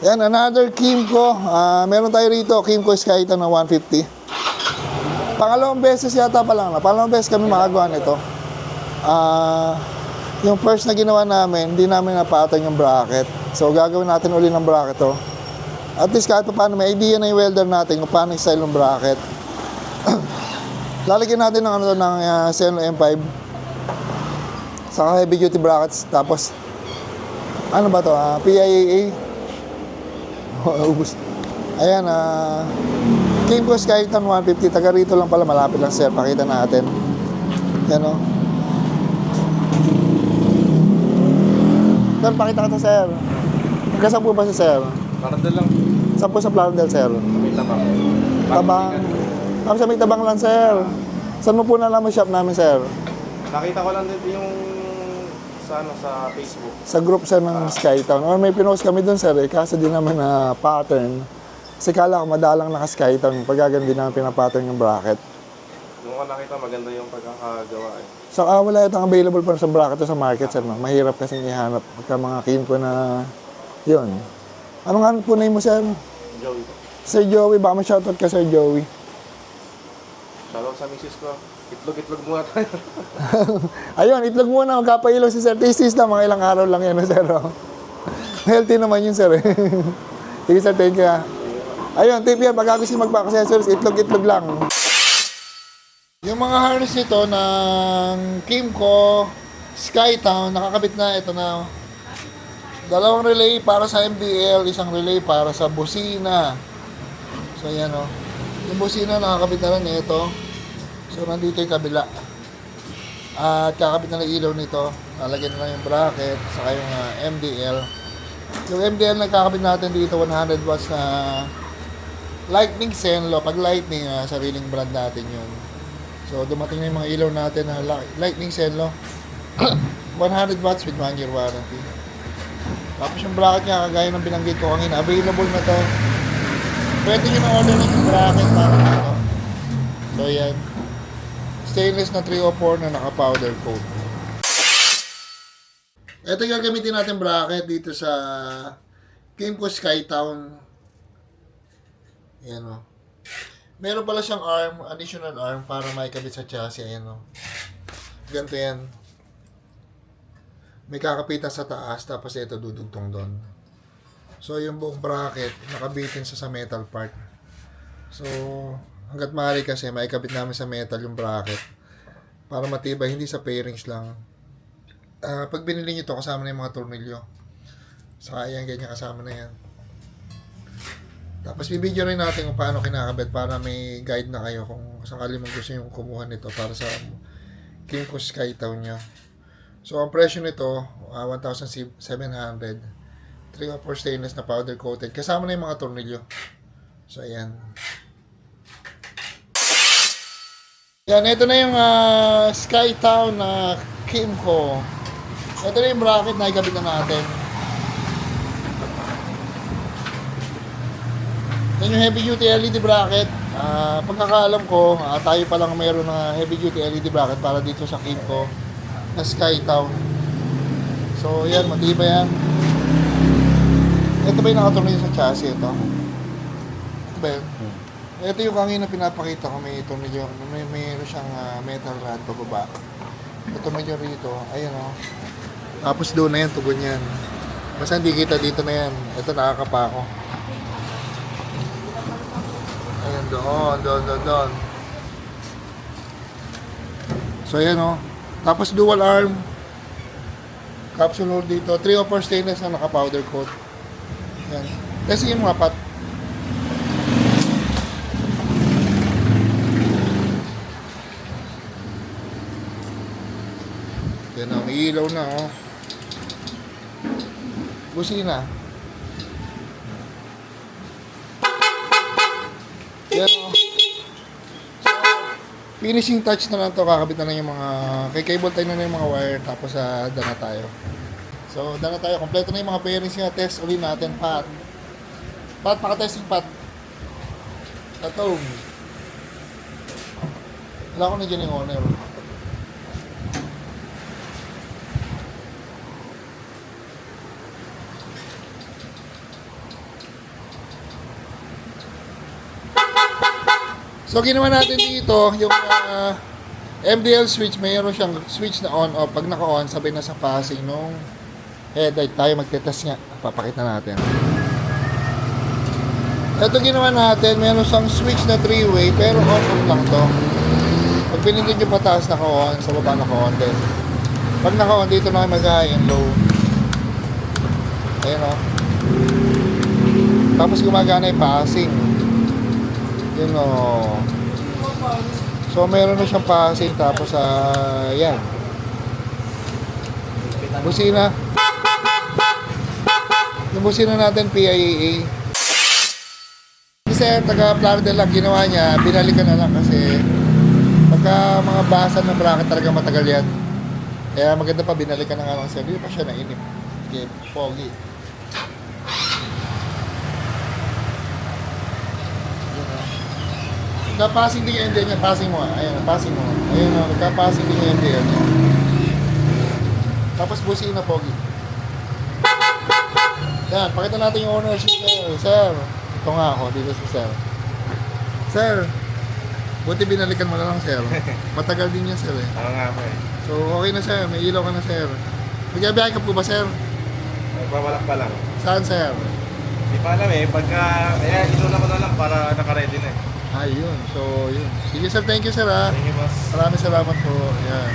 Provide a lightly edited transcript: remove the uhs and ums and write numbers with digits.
Yan, another Kimco. Meron tayo rito, Kimco Skytown na 150. Pangalawang beses yata pa lang na. Pangalawang beses kami makagawa nito. Yung first na ginawa namin, hindi namin napatong yung bracket. So, gagawin natin uli ng bracket to. At least kahit pa paano, may idea na yung welder natin kung paano yung style ng bracket. Lalagyan natin ng Senlo M5. Saka heavy duty brackets. Tapos, ano ba to? PIAA. Ubus. Ayan, Kimco Skytown 150. Taga rito lang pala, malapit lang sir. Pakita natin. Yan o. Sir, pakita ka to sir. Hanggang saan po ba si sir? Plaridel lang. Saan po sa Plaridel sir? May tabang. Tabang. Sa may tabang lang sir. Saan mo po nalaman shop namin sir? Nakita ko lang din yung sa Facebook. Sa group sir ng Skytown. Or may pinost kami dun sir kaso di naman na pattern. Kasi kala ko madalang naka-Skytown. Pagkaganda naman pinapattern yung bracket. Nung ko nakita maganda yung pagkakagawa eh. So wala itong available pa sa bracket sa market sir. No? Mahirap kasing ihanap pagka mga Kimco na yun. Anong hanap po name mo sir? Joey. Sir Joey, baka ma-shoutout ka Sir Joey. Shoutout sa misis ko. Itlog-itlog muna tayo. Ayun, itlog muna. Magkapailaw si Sir. Tis lang, mga ilang araw lang yan, Sir. Oh. Healthy naman yun, Sir. Sige, Sir. Thank you, ha. Ayun, tip yan. Pag gusto magpa-accessories, itlog-itlog lang. Yung mga harness nito ng Kimco Skytown, nakakabit na. Ito na. Dalawang relay para sa MDL, isang relay para sa busina. So, yan, oh. Yung busina, nakakabit na rin ito. So, nandito yung kabila. At kakabit na ng ilaw nito. Lalagyan na lang yung bracket, saka yung MDL. Yung MDL na kakabit natin dito, 100 watts na Lightning Senlo. Pag Lightning, sariling brand natin yun. So, dumating na yung mga ilaw natin na Lightning Senlo. 100 watts with 1 year warranty. Tapos yung bracket niya, kagaya ng binanggit ko kanina, available na to. Pwede nyo na order yung bracket para dito. So, yan. Stainless na 304 na naka-powder coat. Ito yung gagamitin natin bracket dito sa Kimco Skytown. Ayan o. Meron pala siyang arm, additional arm para maikabit sa chassis. Ayan o. Ganito yan. May kakapitan sa taas, tapos ito dudugtong doon. So, yung buong bracket, nakabitin sa metal part. So, hanggat maaari kasi, maikabit namin sa metal yung bracket para matibay, hindi sa pairings lang. Pag binili nyo ito, kasama na yung mga tornilyo. Saka yan, ganyan kasama na yan. Tapos, bibidyo rin natin kung paano kinakabit para may guide na kayo kung sakali mong gusto nyo kumuha nito para sa Kimco Skytown nyo. So, ang presyo nito, 1,700. 304 stainless na powder coated. Kasama na yung mga tornilyo. So, ayan. Yan, ito na yung Skytown na Kimco. Ito na yung bracket na ikabit na natin. Yan yung heavy duty LED bracket. Pagkakaalam ko, tayo pa lang mayroon na heavy duty LED bracket para dito sa Kimco na Skytown. So, yan, matibay yan. Ito ba yung nakatornilyo sa chassis ito? Ito ba yun? Ito yung kanina pinapakita ko, may tornilyo, mayroon siyang metal rod pababa. Ito tornilyo rito, ayun o. Tapos doon na yan, tugon yan. Basta hindi kita dito na yan. Ito nakakapako. Ayun, doon. So ayan o. Tapos dual arm. Capsule hole dito. 304 stainless na naka-powder coat. Yan. Kasi yung mga pat. Yan o. May ilaw na o. Busina. Yan o. Finishing touch na lang to, kakabit na lang yung mga kay cable tie na lang yung mga wire, tapos dana tayo. So, dana tayo, kompleto na yung mga bearings niya, test ulit natin, pat, pakatesting pat. Ito. Wala ko na dyan yung owner. So, ginawa natin dito, yung MDL switch, mayroon siyang switch na on off. Pag naka-on, sabay na sa passing nung headlight. Tayo magtetest nga. Papakita natin. Ito ginawa natin, mayroon siyang switch na 3-way, pero on off lang to. Pag pinindot yung pataas, naka-on, sa baba naka-on din. Pag naka-on, dito na kayo mag-high and low. Ayan o. Tapos gumagana yung passing. Yun o. So, meron na siyang passing. Tapos, yan. Busina. Yung busina natin, PIAA. Kasi, taga-Plano de lang, ginawa niya, binalikan na lang kasi pagka mga basan ng bracket talaga matagal yan. Kaya maganda pa, binalikan na nga lang siya. Hindi pa siya nainip. Okay, pogi. Nagka-passing din yung MDL niya. Passing mo. Ayan, passing mo. Ayan, nagka-passing din yung MDL niya. Tapos busin na pogi. Yan, pakita natin yung ownership sir. Sir, ito nga ako, dito si sir. Sir, buti binalikan mo na lang sir. Matagal din yan sir eh. Oo nga po eh. So, okay na sir. May ilaw ka na sir. Magkabiyahe ka po ba sir? Nagbabalak pa lang. Saan sir? Hindi pa alam eh. Pagka, inuna ko na lang para naka-ready na eh. Ayun. So, yun. Sige sir, thank you sir ha. Thank you, boss. Maraming salamat po. Yan.